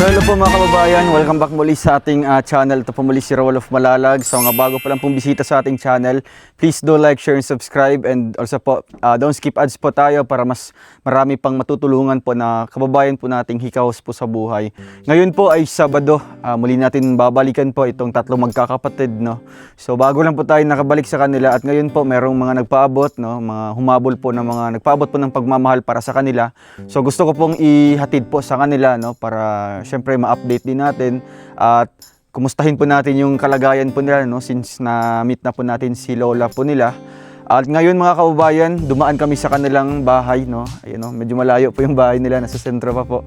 Hello po mga kababayan, welcome back muli sa ating channel. Ito po muli si Raul of Malalag. So nga bago pa lang pong bisita sa ating channel, please do like, share, and subscribe. And also po, don't skip ads po tayo para mas marami pang matutulungan po na kababayan po nating hikaos po sa buhay. Ngayon po ay Sabado, muli natin babalikan po itong tatlong magkakapatid, no? So bago lang po tayo nakabalik sa kanila at ngayon po merong mga nagpaabot, no? Mga humabol po ng mga nagpaabot po ng pagmamahal para sa kanila. So gusto ko pong ihatid po sa kanila, no? Para syempre ma-update din natin at kumustahin po natin yung kalagayan po nila, no? Since na-meet na po natin si Lola po nila. At ngayon mga kababayan, dumaan kami sa kanilang bahay, no? Ayun, no? Medyo malayo po yung bahay nila, nasa sentro pa po.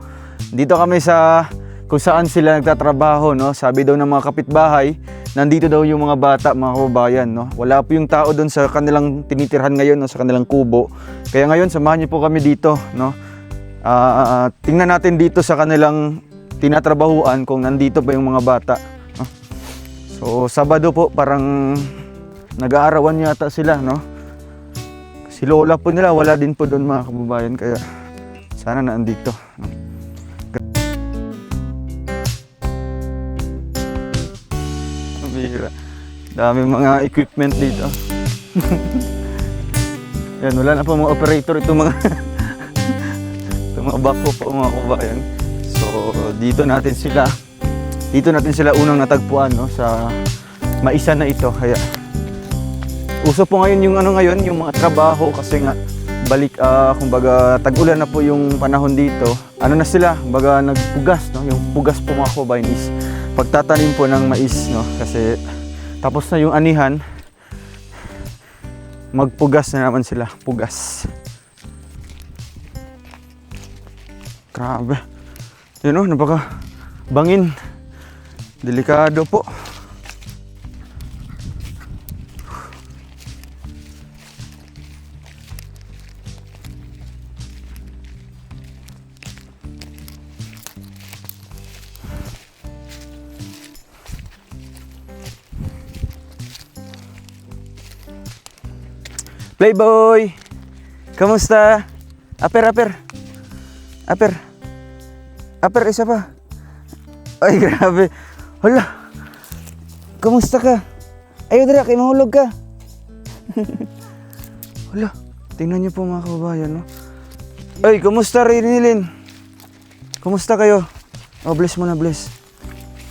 Dito kami sa kung saan sila nagtatrabaho, no? Sabi daw ng mga kapitbahay, nandito daw yung mga bata, mga kababayan, no? Wala po yung tao doon sa kanilang tinitirhan ngayon, no? Sa kanilang kubo. Kaya ngayon, samahan niyo po kami dito, no? Tingnan natin dito sa kanilang tinatrabahuan kung nandito pa yung mga bata, no? So Sabado po, parang nag-aarawan yata sila, no? Si Lola po nila wala din po doon mga kababayan, kaya sana nandito, no? Dami mga equipment dito. Yan, wala na po mga operator, itong mga itong mga bako po mga kababayan. So dito natin sila unang natagpuan, no, sa maisa na ito. Kaya uso po ngayon yung yung mga trabaho kasi nga balik kumbaga tag-ulan na po yung panahon dito. Ano na sila, kumbaga nagpugas, no? Yung pugas po mga kababayan is pagtatanim po ng mais, no? Kasi tapos na yung anihan, magpugas na naman sila, pugas. Grabe. Yun, no, napaka bangin. Delikado po. Playboy! Kamusta? Aper, isa pa. Ay, grabe. Hala. Kamusta ka? Ayaw dira, kay mahulog ka. Hala. Tingnan niyo po mga kababayan, no? Ay, kamusta Rinilin? Kamusta kayo? Oh, bless mo na, bless.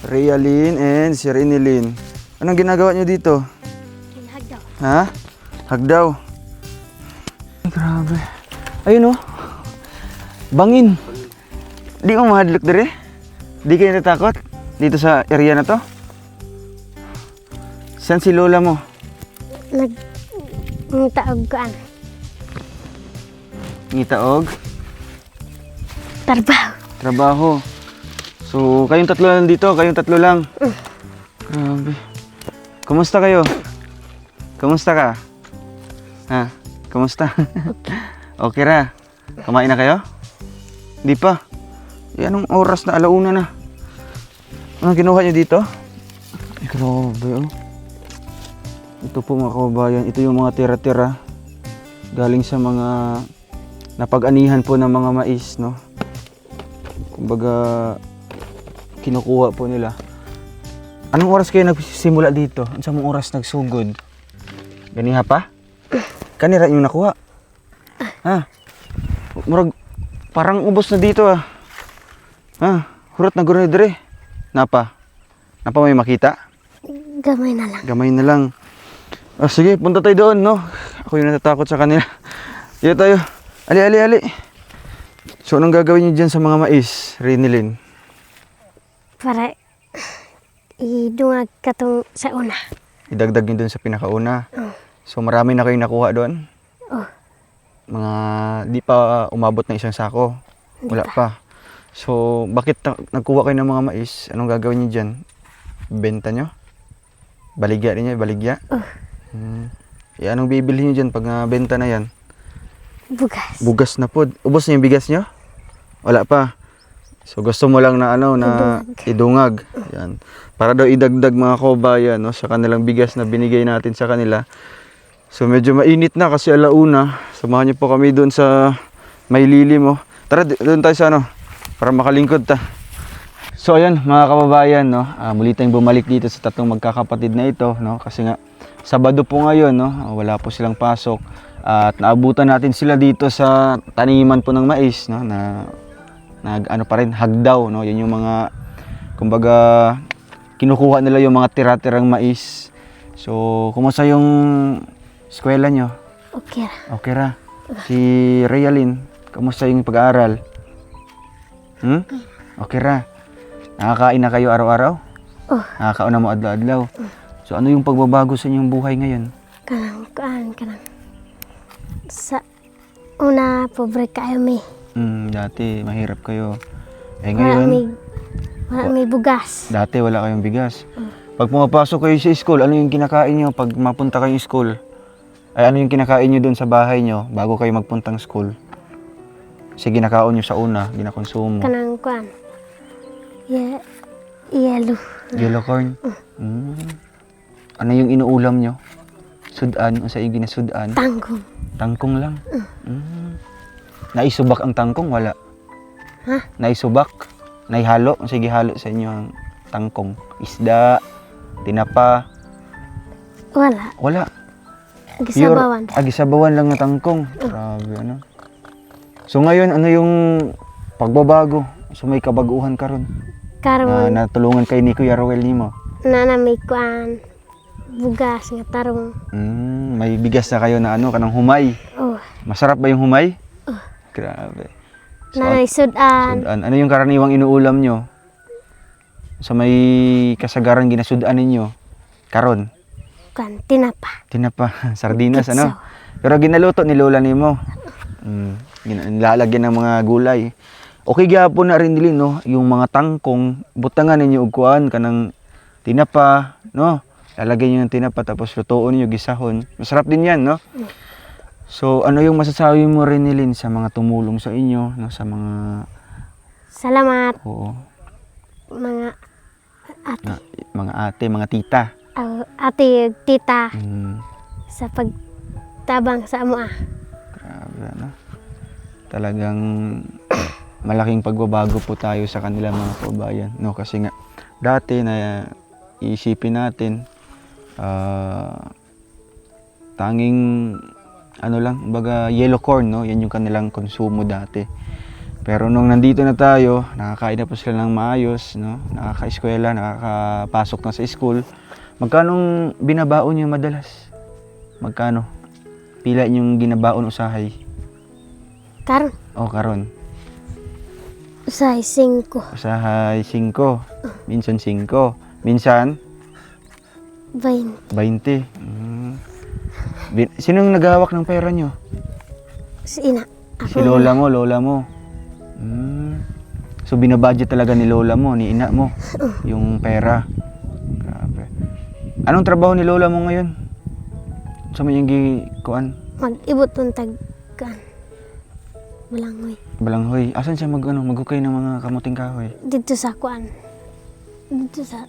Realin and si Rinilin. Anong ginagawa niyo dito? Hagdaw. Ha? Hagdaw. Ay, grabe. Ayun, oh. Bangin. Di mo mahadlok dire? Di kayo natakot? Dito sa area na to? Saan si Lola mo? Nagtaog kaan. Ngitaog? Trabaho. Trabaho. So, kayong tatlo lang dito? Kayong tatlo lang? Grabe. Kumusta kayo? Kumusta ka? Ha? Kumusta? Okay ra? Kumain na kayo? Hindi pa. Anong oras na? Alauna na. Anong kinuha nyo dito? Ay, grabe, oh. Ito po mga kababayan. Ito yung mga tira-tira. Galing sa mga napag-anihan po ng mga mais, no? Kumbaga, kinukuha po nila. Anong oras kayo nagsimula dito? Anong oras nagsugod? Ganiha pa? Kanira yung nakuha? Ha? Murag, parang ubos na dito, ah. Ha? Hurot na gano'n dire. Napa may makita? Gamay na lang. Gamay na lang. Ah, sige, punta tayo doon, no? Ako yung natatakot sa kanila. Dito tayo. Ali. So, anong gagawin niyo dyan sa mga mais, Rinilin? Para idungag katong sa una. Idagdag niyo doon sa pinakauna. Oh. So, marami na kayong nakuha doon? Oh. Mga di pa umabot na isang sako? Wala pa. So, bakit nagkuha kayo ng mga mais? Anong gagawin niyo dyan? Benta nyo? Baligya rin niyo? Baligya? Anong bibili niyo dyan pag benta na yan? Bugas. Bugas na po. Ubos na yung bigas nyo? Wala pa. So, gusto mo lang na idungag. Yan. Para daw idagdag mga kababayan, no, sa kanilang bigas na binigay natin sa kanila. So, medyo mainit na kasi alauna. Samahan niyo po kami doon sa may lilim, oh. Tara, doon tayo sa para makalingkod ta. So ayan mga kababayan, no, muli tayong bumalik dito sa tatlong magkakapatid na ito, no, kasi nga Sabado po ngayon, no, wala po silang pasok at naabutan natin sila dito sa taniman po ng mais, no, na ano pa rin hagdaw, no, yan yung mga kumbaga kinukuha nila yung mga tira-tirang mais. So kumusta yung eskwela nyo? Okay ra. Okay ra. Si Realin, kumusta yung pag-aaral? Okay ra. Nakakain na kayo araw-araw? Oh. Nakakauna mo adlaw-adlaw? So ano yung pagbabago sa inyong buhay ngayon? Kanang. Sa una, pobre kayo may. Dati mahirap kayo. Eh Wala ngayon, may bugas. dati wala kayong bigas. Pag pumapasok kayo sa school, ano yung kinakain nyo? Pag mapunta kayo school, ay ano yung kinakain nyo doon sa bahay nyo bago kayo magpuntang school? Kasi ginakaon nyo sa una, ginakonsumo. Kanang yellow. Yellow corn? Ano yung inuulam nyo? Sudan? O sa iyo ginasudan? Tanggong. Tangkong lang? Naisubak ang tangkong? Wala. Ha? Naisubak? Naihalo? Sige, halo sa inyo ang tangkong. Isda? Tinapa? Wala. Wala. Gisabawan. Gisabawan lang na tangkong. Grabe, ano? So ngayon, ano yung pagbabago? So may kabaguhan ka ron? Karon Na natulungan kay ni Kuya Rowel nimo? na may bugas nga tarong. May bigas na kayo na ano, kanang humay. Oh. Masarap ba yung humay? Grabe. So, Nanay sudan. sudan. Ano yung karaniwang inuulam nyo? Sa may kasagaran ginasudan ninyo? Karon? Tinapa. Tinapa, sardinas, Kitso. ano? Pero ginaluto ni Lola nimo. Nilalagyan ng mga gulay. Okay gyapon na rin dili, no? Yung mga tangkong, butangan ninyo og kuan kanang tinapa, no? Lalagyan niyo ng tinapa tapos lutuon niyo gisahon. Masarap din 'yan, no? So, ano yung masasabi mo rin nilin sa mga tumulong sa inyo, no? Sa mga Salamat oo, mga ate. mga ate, mga tita. Ate, tita Mm, sa pagtabang sa amo. grabe, no? Talagang malaking pagbabago po tayo sa kanila mga kababayan, no? Kasi nga dati na iisipin natin tanging ano lang, baga yellow corn, no? Yan yung kanilang konsumo dati. Pero nung nandito na tayo, nakakain na po sila ng maayos, no? Nakaka-eskwela, nakakapasok na sa school. Magkanong binabaon niyo madalas? Magkano? Pila yung ginabaon usahay? Karon Karon. usay 5, Usahay 5. Minsan 5. Minsan 20. 20. Sinong naghahawak ng pera nyo? Si ina. Ako Si lola mo. So binabudget talaga ni lola mo, ni ina mo, yung pera. Grabe. Anong trabaho ni lola mo ngayon? Sa may yung kuan? Mag-ibot ng Malangoy. Balanghoy. Asan siya maghukay ng mga kamuting kahoy? Dito sa kuan. Dito sa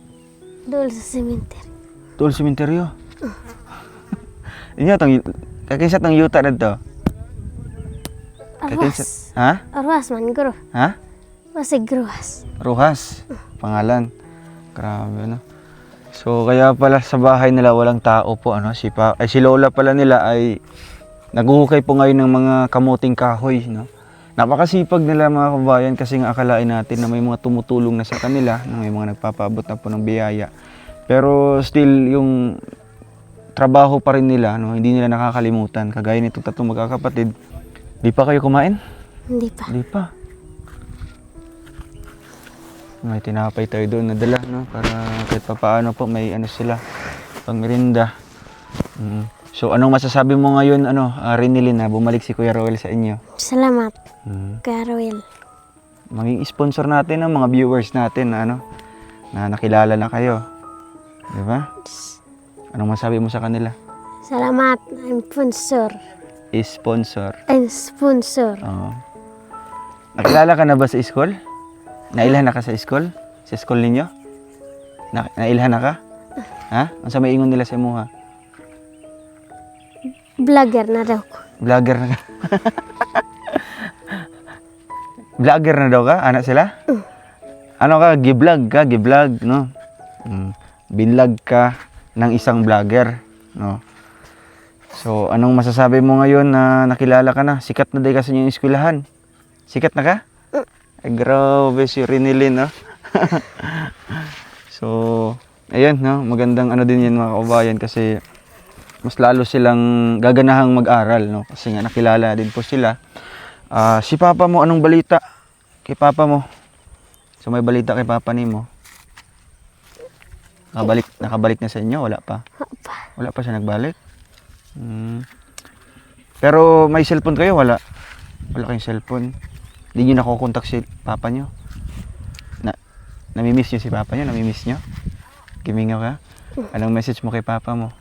dool sa cemetery. Tuol sementeryo. Inyo tong kakinsat ng yuta dito. Arwas. Ha? Arwas man guro. Ha? Wasig gruwas. Rojas, pangalan. Grabe, no? So, kaya pala sa bahay nila walang tao po, ano? Si lola pala nila ay naghuhukay po ngayon ng mga kamuting kahoy, no? Napakasipag nila mga kabayan kasi nga akalain natin na may mga tumutulong na sa kanila, na may mga nagpapaabot na po ng biyaya. Pero still, yung trabaho pa rin nila, no? Hindi nila nakakalimutan. Kagaya nitong tatlong magkakapatid. Di pa kayo kumain? Hindi pa. Di pa. May tinapay tayo doon nadala, no? Para kahit papaano po may ano sila, pang merinda. So anong masasabi mo ngayon, Rinilin, na bumalik si Kuya Rowel sa inyo? Salamat, Kuya Rowel. Maging sponsor natin ang mga viewers natin na na nakilala na kayo. Di ba? Anong masabi mo sa kanila? Salamat, I'm sponsor. Sponsor. I'm sponsor. Oo. Nakilala ka na ba sa school? Nailhan na ka sa school? Sa school ninyo? Nailhan na ka? Ha? Ang sa may ingon nila sa imuha? Vlogger na daw ko. Vlogger na ka? Vlogger na daw ka? Anak sila? ano ka, giblog, no? Binlog ka ng isang vlogger, no? So, anong masasabi mo ngayon na nakilala ka na? Sikat na din kasi yung eskwelahan. Sikat na ka? Ay, grabe si Rinilin, no? So, ayan, no? Magandang ano din yan mga kabayan kasi mas lalo silang gaganahang mag-aral, no? Kasi nga nakilala din po sila. Si Papa mo, anong balita kay Papa mo? So, may balita kay Papa ni mo? Nakabalik na sa inyo? Wala pa? Wala pa siya nagbalik? Pero may cellphone kayo? Wala? Wala kayong cellphone? Hindi nyo nakukontak si Papa nyo? Namimiss nyo si Papa nyo? Namimiss nyo? Gimingaw ka? Anong message mo kay Papa mo?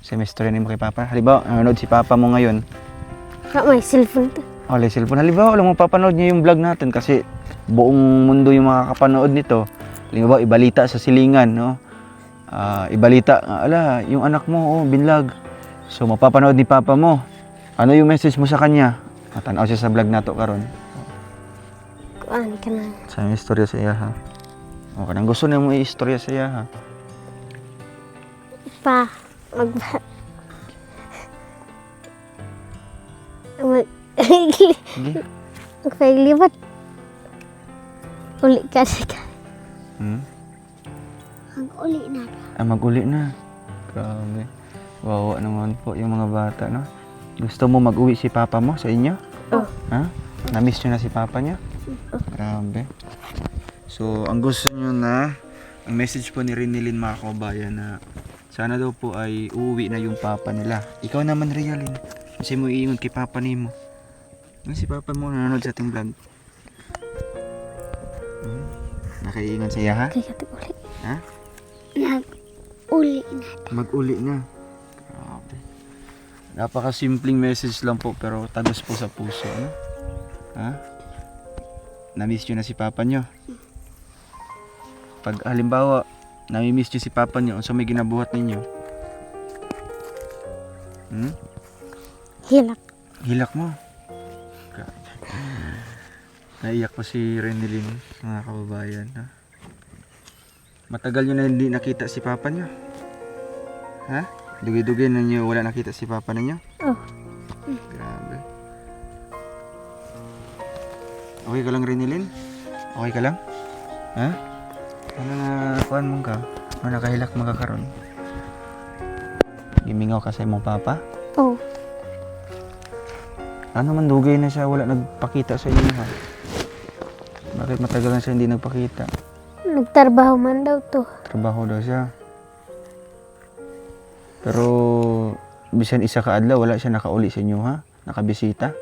Semester mo kay Papa? Halimbawa, nanonood si Papa mo ngayon. May cellphone to. May cellphone. Halimbawa, alam mo, papanood niya yung vlog natin kasi buong mundo yung makakapanood nito. Halimbawa, ibalita sa silingan, no? Ibalita, yung anak mo, binlog. So, mapapanood ni Papa mo. Ano yung message mo sa kanya? Matanaw siya sa vlog nato karon. Kuan ka na. Sa istorya sa iya, ha? O, kanang gusto na mo i-istorya sa iya, ha? Pa, Sige. magpaglibat. Uli ka na ka. Mag-uli na. Mag-uli na. Grabe. Wawa naman po yung mga bata, no? Gusto mo mag-uwi si Papa mo sa inyo? Ha? Na-miss nyo na si Papa niya? Grabe. So, ang gusto nyo na, ang message po ni Rinilin mga kabayan na sana daw po ay uuwi na yung Papa nila. Ikaw naman, Realin. Kasi mo iingon kay Papa ni mo. Ano si Papa mo nanonood sa ating vlog? Nakaiingon siya, ha? Kaya ka uli. Ha? Nag-uli na. Mag-uli na. Grabe. Napaka-simpleng message lang po pero tagos po sa puso, ano? Ha? Na-miss nyo na si Papa nyo? Pag halimbawa, nami-miss nyo si Papa nyo, so may ginabuhat ninyo? Hilak. Hilak mo? Grabe. Naiyak po si Renilyn, mga kababayan. Ha? Matagal nyo na hindi nakita si Papa nyo? Ha? Dugi-dugi na nyo wala nakita si Papa ninyo? Grabe. Okay ka lang, Renilyn? Okay ka lang? Ha? Ano na kuhan mong ka? Ano nakahilak magkakaroon? Gimingaw ka sa imong Papa? Ano man dugay na siya, wala nagpakita sa inyo, ha? Bakit matagal na siya hindi nagpakita? Nagtrabaho man daw to. Trabaho daw siya. Pero bisan isa ka adlaw, wala siya nakauli sa inyo, ha? Nakabisita?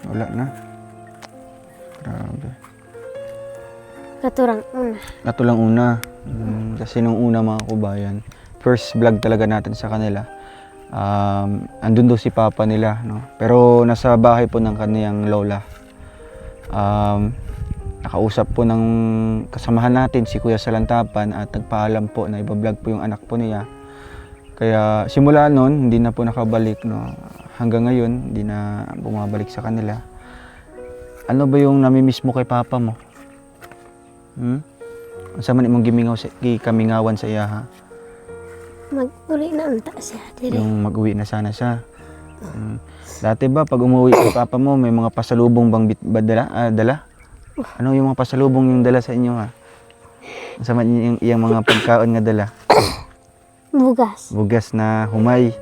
Wala na. Grabe. Katurang una. Ato lang una. Kasi nung una mga kubayan, first vlog talaga natin sa kanila. Andun daw si Papa nila, no? Pero nasa bahay po ng kaniyang lola. Nakausap po ng kasamahan natin si Kuya Salantapan at nagpaalam po na ibablog po yung anak po niya. Kaya simula noon, hindi na po nakabalik, no? Hanggang ngayon, hindi na bumabalik sa kanila. Ano ba yung namimiss mo kay Papa mo? Ang sama imong kamingawan sa iya, ha? Mag-uli na unta siya. Yung mag-uwi na sana siya. Dati ba, pag umuwi kay Papa mo, may mga pasalubong bang dala? Ano yung mga pasalubong yung dala sa inyo, ha? Ang sama yung mga pagkaon nga dala? Bugas. Bugas na humay.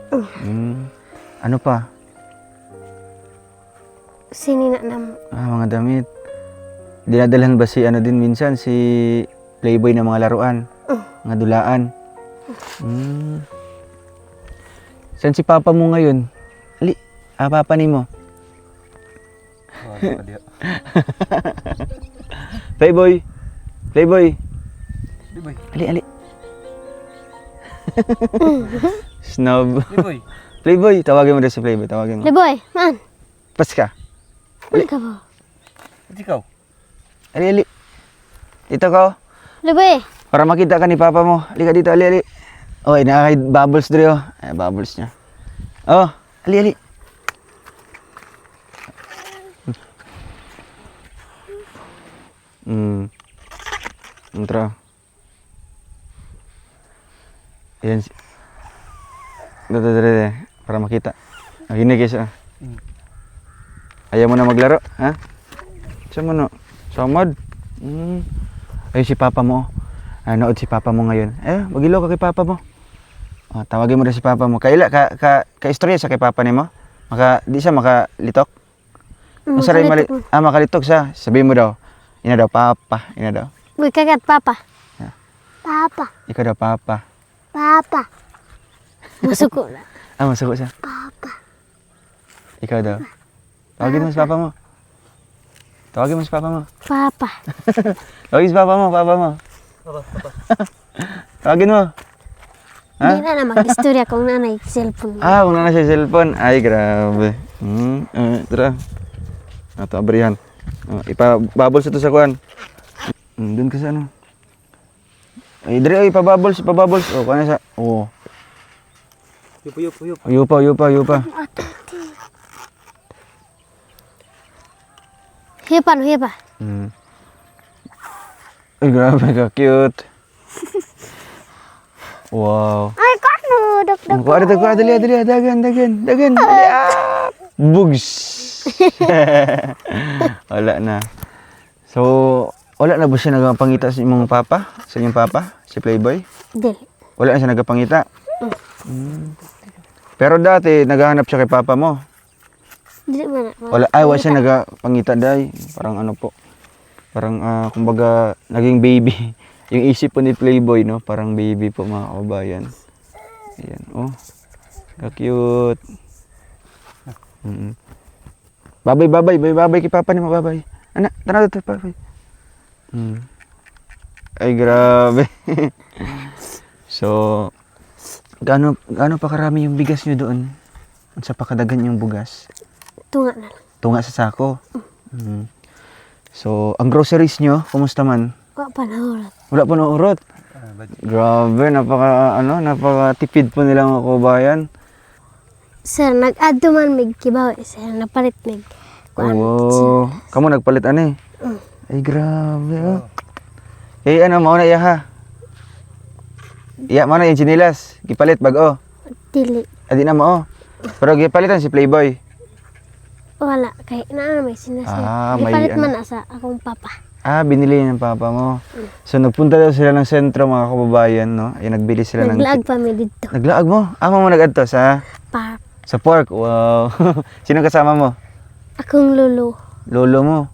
Ano pa? Sinina na mo. Mga damit. Dinadalhan ba si ano din minsan, si Playboy na mga laruan? Mga dulaan? Saan si Papa mo ngayon? Ali, Papa ni mo? Playboy! Playboy! Ali. Snob. Playboy! Tawagin mo rin si Playboy. Tawagin mo. Leboy, man. Pas ka. Ano ka po? Ikaw? Ali. Dito ka. Leboy. Para makita ka ni Papa mo. Halika dito, ali. Oh, nakakay bubbles dre, oh. Ay, bubbles niya. Oh, ali. Tara. Ayan. Dito. Para makita. Gini guys. Ayaw mo na maglaro, ha? Saan mo no? Samad? Ayun si papa mo. Nood si papa mo ngayon. Magilo ka kay papa mo. Tawagin mo na si papa mo. Kaila, ka-istorya sa kay papa ni mo? Di siya makalitok? Makalitok siya. Sabihin mo daw. Ina daw, papa. Ina daw. Uy, kagat, papa. Yeah. Papa. Ikaw daw, papa. Papa. Masuko na. Masuko siya. Papa. Ikaw daw. Tawagin mo si papa mo. Tawagin mo si papa mo. Papa. Tawagin si papa mo, papa mo. Tawagin mo. Hindi na mag-istorya kung nanay cellphone. Kung na siya cellphone. Ay, grabe. Tara. Ito, abrihan. Ipabubbles ito sa kuhan. Doon ka sa ano. Ay, dali, ipabubbles. Kuha na siya. Yupa. Hipa. Ay, grabe ka, cute. Wow. Ay, kano? Kuha, dali, dagan. Dali, bugs. Wala na. So, wala na ba siya nagpangita sa inyong papa? Sa inyong papa? Si Playboy? Dili. Wala na siya nagpangita? Pero dati, naghahanap siya kay papa mo. Dili man. Wala siya nagpangita day. Parang ano po. Parang, kumbaga, naging baby. Yung isip po ni Playboy, no? Parang baby po, mga kababayan. Ayan, ka-cute. Babay kay papa ni mo, babay. Anak, tara dito, babay. Ay, grabe. So, gaano pa karami yung bigas nyo doon? Sa pakadagan yung bugas? Tunga na lang. Tunga sa sako? So, ang groceries nyo, kumusta man? Wala pa nahulat. Wala pa naurot? Grabe, napaka-tipid po nila mga kabayan. Sir, nag-add to man mig kibaw. Sir, napalit mig. Kamu nagpalit ani? Ay, grabe. Mauna iya ha? Iya, mana yung chinilas? Gipalit bago? Dili. Adi na mo. Pero gipalitan si Playboy. Wala. Kaya may sinasabi. May Gipalit man na sa akong papa. Binili ng papa mo. So, nagpunta daw sila ng sentro, mga kababayan, no? Ay, nagbili sila Naglaag pa mi dito. Naglaag mo? Mo nag-adto sa? Park. Sa park? Wow. Sino kasama mo? Akong lolo. Lolo mo?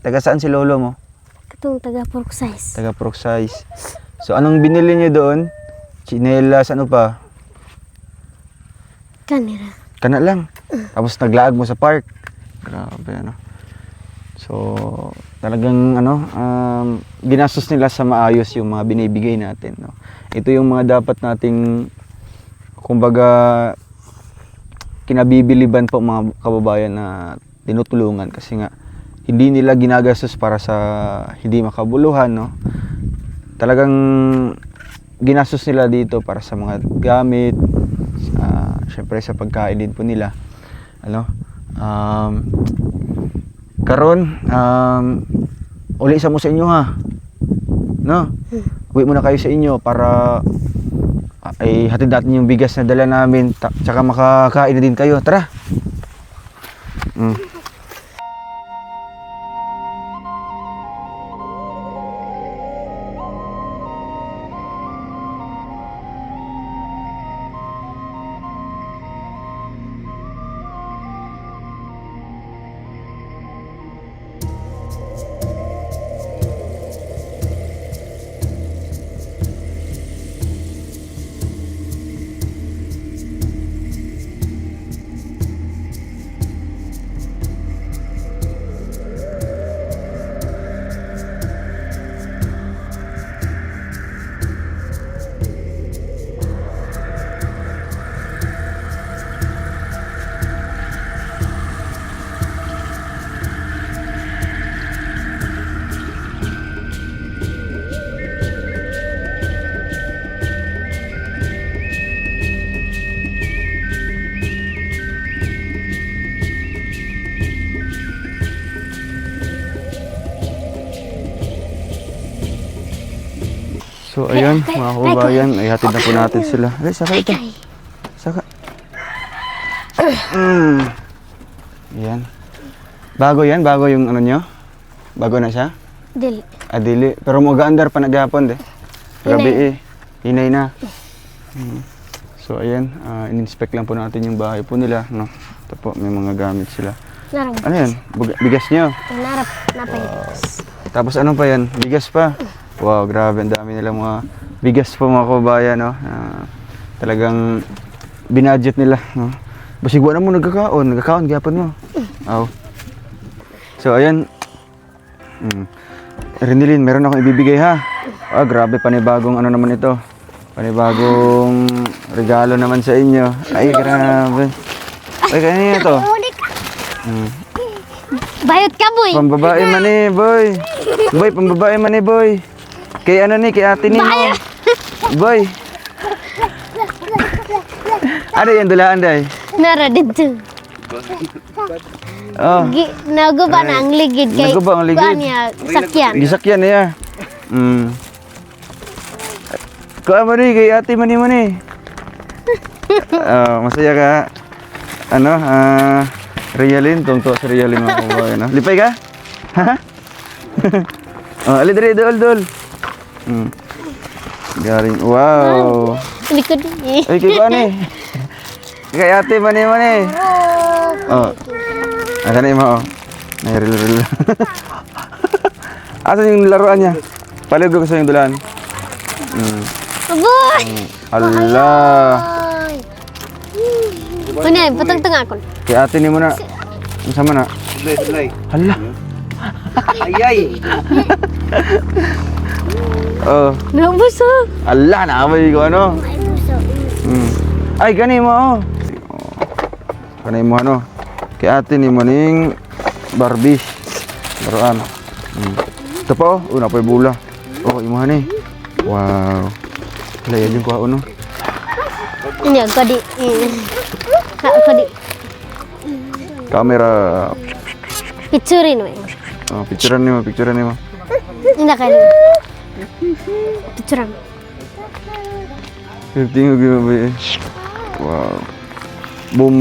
Taga saan si lolo mo? Katong taga pork size. Taga pork size. So, anong binili niyo doon? Chinelas, ano pa? Kanira. Kana lang. Tapos naglaag mo sa park. Grabe, ano? So, talagang ginastos nila sa maayos yung mga binibigay natin, no? Ito yung mga dapat nating kumbaga kinabibiliban po mga kababayan na tinutulungan kasi nga hindi nila ginagastos para sa hindi makabuluhan, no? Talagang ginastos nila dito para sa mga gamit, syempre sa pagkain din po nila. Karon, uli sa mo sa inyo ha. No? Uwi muna kayo sa inyo para ay hatid natin yung bigas na dala namin tsaka makakain na din kayo. Tara. So, ayun, mga kababayan, ay hatid na po natin sila. Ay, saka ito. Saka. Yan. Bago yan? Bago yung ano nyo? Bago na siya? Dili. Dili. Pero mo gaandar pa naghapon, de. Gabi eh. Hinay na. So, ayan. In-inspect lang po natin yung bahay po nila. No? Ito po, may mga gamit sila. Narang. Ano yan? Bigas nyo? Narap. Napay. Tapos ano pa yan? Bigas pa. Wow, grabe. Ang dami nila mga bigas po mga kababayan. No? Talagang binudget nila. No? Basig wala mo nagkakaon. Nagkakaon, gyapon mo. Oh. So, ayan. Rinilin, meron akong ibibigay ha. Grabe, panibagong ano naman ito. Panibagong regalo naman sa inyo. Ay, grabe. Ay, kanina ito. Bayot ka, boy. Pambabae man eh, boy. Boy, pambabae man eh, boy. Kay ano ni, kay ate ni mo. Boy. Ano yan, dulaan day? Nara dito. Oh. Naguba na ang ligid kay. Naguba ang ligid. Kuan niya, sakyan. Gisakyan niya. Kuha mo ni, kay ate man eh. Masaya ka. Ano, Realin, tungto sa Realin mga kababayan. No? Lipay ka? Ha? Ali dali, dol. Garing, wow. Likod eh. Ay, kay kuan eh. Kay ate man eh. Oh. Asa na mo? Ay, ril. Asan yung laruan niya? Paligo ko sa yung dulaan. Boy! Allah. Ano yan? Patang-tanga ako. Kay ate ni mo na. Ang sama na. Sulay. Hala. Ayay. Oh. Nabuso. Allah, nakamay ko ano. Ay, gani mo oh. Kanay mo ano. Kay ate ni mo ning Barbie. Laruan. Ito pa oh. Una pa yung bula. Oh, imahan eh. Wow. Kaya yung kuha no. Ini ako di. Ako di. Camera. Picturein mo. Oh, picturean ni mo. Hindi ka di. Picturean. Tingnan ko ba eh. Wow. Boom.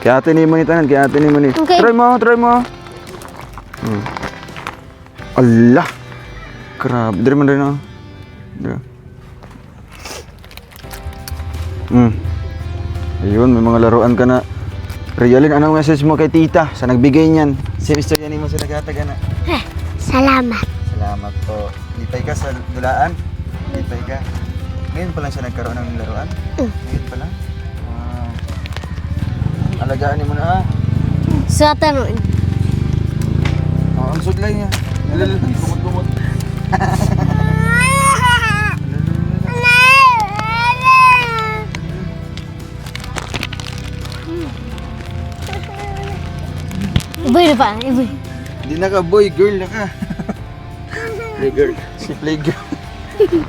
Kaya ate ni mo ni tanan, kaya ate ni mo ni. Okay. Try mo. Allah. Grabe, dari man rin ako. Ayun, may mga laruan ka na. Realin, anong message mo kay tita sa nagbigay niyan? Si Mr. Yanni mo sa nagataga na. Salamat. Salamat po. Lipay ka sa dulaan? Lipay ka. Ngayon pa lang siya nagkaroon ng laruan? Ngayon pa lang? Wow. Alagaan niyo mo na ha? Suatan mo. Ang sudlay niya. Kumot-kumot. Boy na pa. Boy. Hindi na ka boy, girl na ka. Playgirl. Si playgirl.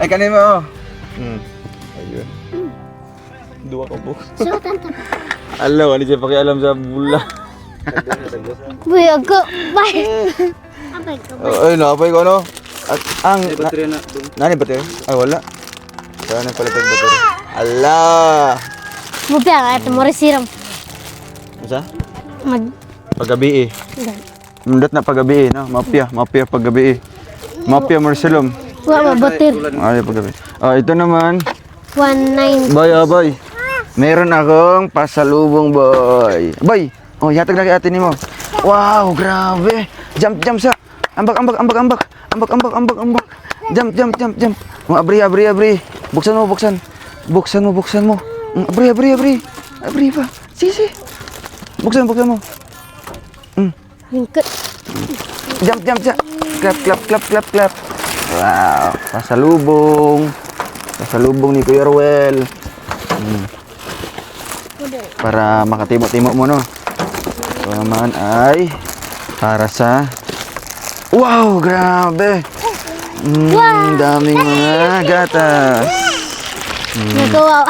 Ay, kanin mo oh. Ayun. Dua ka po. Suatan ta. Alaw, ano siya pakialam sa bula. Boy, ako. Bye. Abay ko. Ay, nakapay ko ano? At ang... Baterya na. Nani battery? Ay, wala. Kaya na pala tayong battery. Allah! Mupya ka. Ito mo resiram. Isa? Mag... Paggabi eh. Mundat na paggabi eh, no? Mafia paggabi eh. Mafia Marcelom. Wala batir. Ay, paggabi. Ito naman. 19. Boy. Meron akong pasalubong, boy. Boy! Oh, yatag na kay ate ni mo. Wow, grabe. Jump sa. Ambak. Jump. Oh, abri. Buksan mo. Abri pa. Si. Buksan mo. Lingkot. Jump. Clap. Wow, pasalubong ni Kuya Ruel. Para makatimo-timo mo, no? Ito naman ay para sa... Wow, grabe! Daming mga gatas. Nagawa.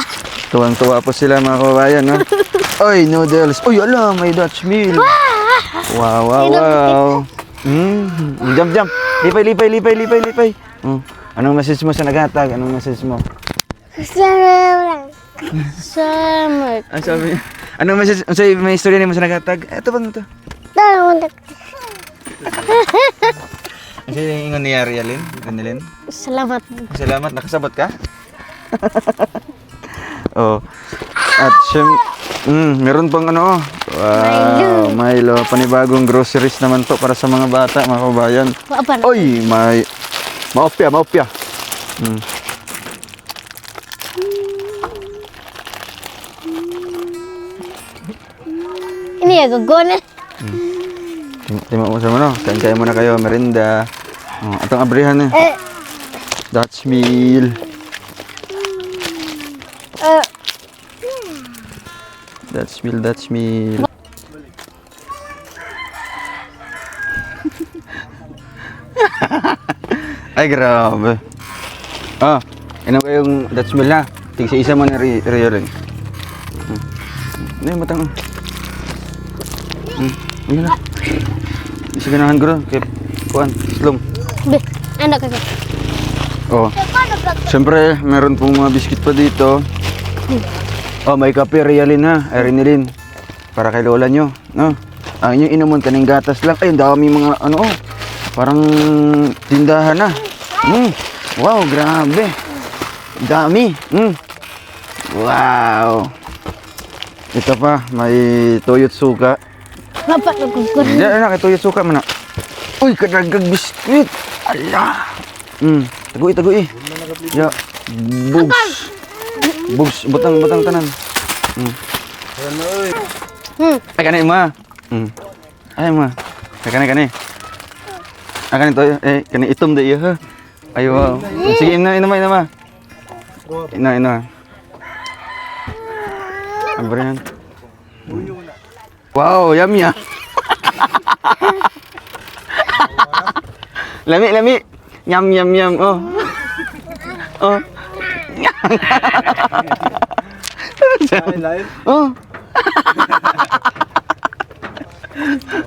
Tuwang-tuwa po sila mga kababayan, no? Oy, noodles. Uy, ala, may Dutch meal. Wow. Jump, jump. Lipay. Anong message mo sa naghatag? Anong message mo? Salamat. Salamat. Ano sabi niya? Anong message? Ano sabi, may istorya niya mo sa naghatag? Ito ba ito? Salamat. Ano sabi yung ingon niya, Rialin? Ganilin? Salamat. Salamat, nakasabot ka? Oh. At meron pang ano. Wow, Milo. Panibagong groceries naman to para sa mga bata, mga kabayan. Apa na? Oy, may maopya. Ini ya gagona. Timo mo sa ano? Kain muna kayo, merinda. Oh, atong abrihan eh. Dutch meal. Dutch meal. Ay, grabe. Inom kayong Dutch meal na. Tig-isa mo na Rio rin. Ano yung matang? Yun na. Isa ganahan ko rin. Kaya, kuhan, slum. Be, anak ka. Oh. Siyempre, meron pong mga biscuit pa dito. Oh, may kape, Rialin ha. Ay, Rinilin. Para kay lola nyo. No? Ang inyong inumon kaning gatas lang. Ay, ang dami mga ano oh. Parang tindahan na. Wow, grabe. Dami. Wow. Ito pa, may toyot suka. Dapat nagkukur. Hindi na, kay toyot suka man na. Uy, kadagdag biskuit. Ala. Tagoy. Ya. Bugs, butang tanan. Ay, kanay mo. Ay mo. Kanay. Kanay to, kanay itom da iya ha. Ay, wow. Sige, ina. Abrihan. Wow, yummy ah. Lami. Yum. Oh.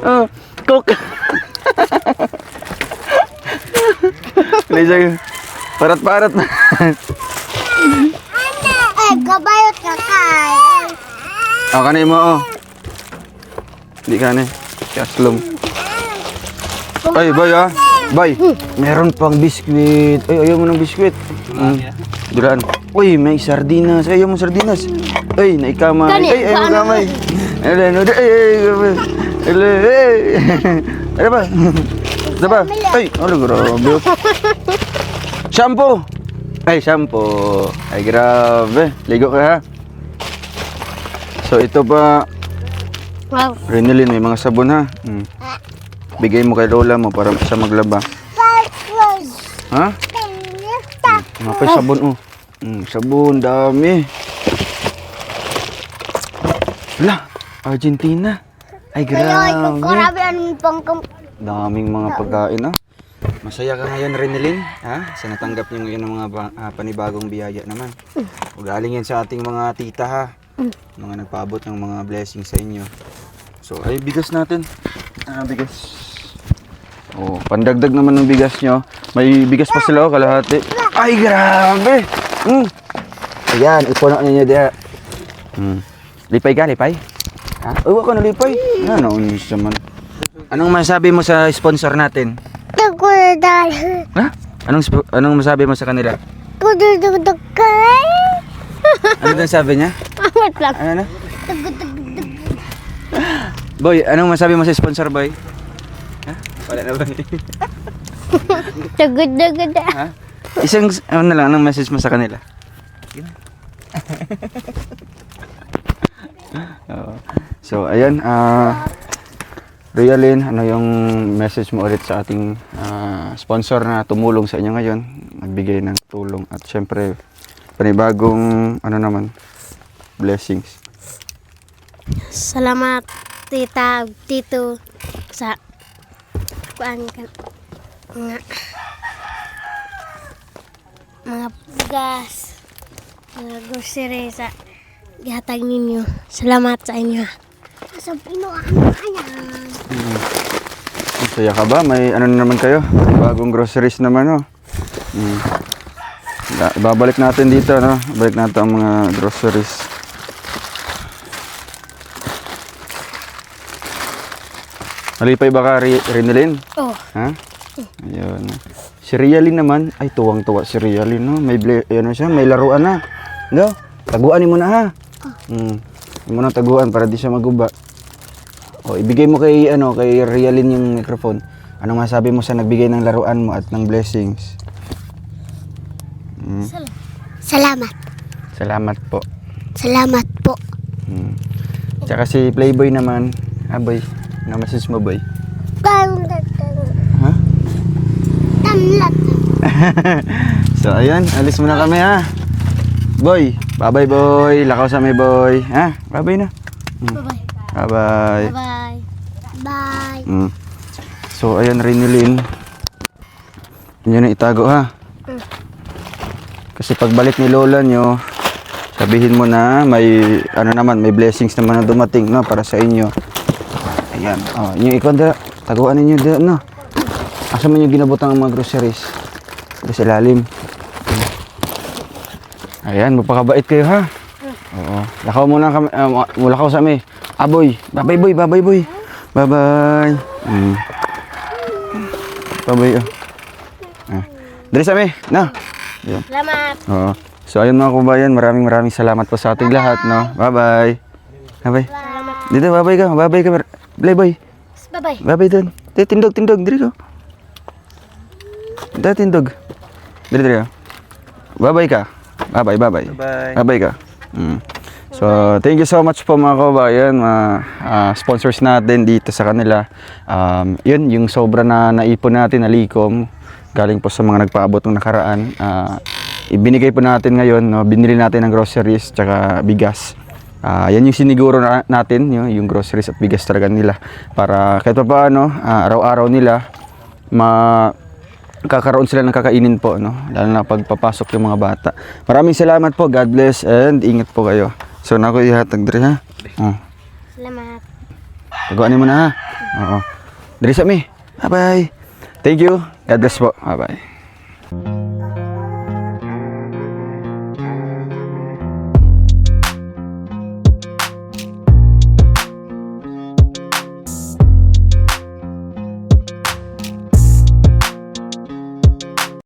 Oh. Cook. Lejang. Parat. Kabayot ka kay. Kanay mo oh. Di kanay. Kaslom. Ay, boy ah. Boy, meron pang biskwit. Ay, ayaw mo ng biskwit. Dulaan. Uy, may sardinas. Ayaw mo sardinas. Ay, naikamay. Ay, ayaw mo kamay. Ano ba? Ay, grabe. Shampoo. Ay, grabe. Ligo ka ha. So, ito pa. Wow. Rinilin, may mga sabon ha. Bigay mo kay lola mo para siya maglaba. Ha? Mapay sabon oh. Sabon, dami. Wala, Argentina. Ay, grabe. Daming mga pagkain ah. Masaya ka ngayon, Rinilin, ha? Sa natanggap niyo ngayon ng mga panibagong biyaya naman. Galing yan sa ating mga tita ha. Mga nagpaabot ng mga blessings sa inyo. So, ay bigas natin. Bigas. Oh, pandagdag naman ng bigas nyo. May bigas pa sila oh, kalahati. Ay, grabe! Ayan, ipuno ninyo diya. Lipay ka, lipay? Ha? Uwa ko na lipay. Ano, naman. Anong masabi mo sa sponsor natin? Tagudal. Ha? Anong masabi mo sa kanila? Kudududuk kay. Ano din sabi niya? Amat lang. Ano na? Boy, anong masabi mo sa sponsor, boy? Ha? Wala na ba? Tagudugud. Ha? Isang, ano na lang, anong message mo sa kanila? So, ayan, Rialin, ano yung message mo ulit sa ating sponsor na tumulong sa inyo ngayon, nagbigay ng tulong at syempre panibagong ano naman blessings. Salamat tita, tito sa kuan kan mga bugas, mga grocery sa gihatag ninyo. Salamat sa inyo. Sa Pino ayan. Saya ka ba? May ano na naman kayo? Bagong groceries naman, oh. Babalik natin dito, no? Balik natin ang mga groceries. Malipay ba ka, Rinalyn? Oh. Ha? Ayun. Si Rialyn naman, ay tuwang-tuwa si Rialyn, no? May, ano siya, may laruan na. No? Taguan mo na, ha? Hindi mo na taguan para di siya maguba. O, ibigay mo kay, kay Rialyn yung microphone. Anong masabi mo sa nagbigay ng laruan mo at ng blessings? Salamat. Salamat po. Salamat po. Tsaka si Playboy naman. Boy. Na-message mo, boy? Ha? Tanlat. So, ayan. Alis muna kami, ha? Boy. Bye-bye, boy. Lakaw sa may boy. Ha? Bye-bye na. Bye-bye. Bye-bye. Bye. Bye. So, ayan, Rinalyn. Yun na itago, ha? Kasi pagbalik ni lola nyo, sabihin mo na may, may blessings naman na dumating, no? Para sa inyo. Ayan. Oh, yung ikonda, taguan ninyo dyan, no? Asa man yung ginabutang ang mga groceries? Doon sa ilalim. Ayan, magpakabait kayo, ha? Oo. Lakaw muna kami, lakaw sa amin. Boy. Bye-bye, boy. Bye-bye, boy. Bye-bye. Bye-bye, oh. Dali sa amin, no? Ayan. Salamat. Oo. So, ayun mga kubayan, maraming salamat po sa ating lahat, no? Bye-bye. Bye-bye. Salamat. Dito, bye-bye ka. Bye-bye ka. Playboy. Bye-bye. Bye-bye dun. Dito, tindog. Dito ka. Dito, tindog. Dito. Bye-bye ka. Bye-bye. Bye. Bye-bye ka. So, thank you so much po mga kabayan, mga sponsors natin dito sa kanila. Yun, yung sobra na naipon natin na likom, galing po sa mga nagpaabot ng nakaraan. Ibinigay po natin ngayon, no? Binili natin ng groceries tsaka bigas. Yan yung siniguro natin, yung groceries at bigas talaga nila. Para kahit pa paano, araw-araw nila, kakaroon sila ng kakainin po, no? Lalo na pagpapasok yung mga bata. Maraming salamat po, God bless, and ingat po kayo. So, naku, ihatag diri, ha? Salamat. Taguanin mo na, ha? Oo. Diri sa mi. Bye-bye. Thank you. God bless po. Bye-bye.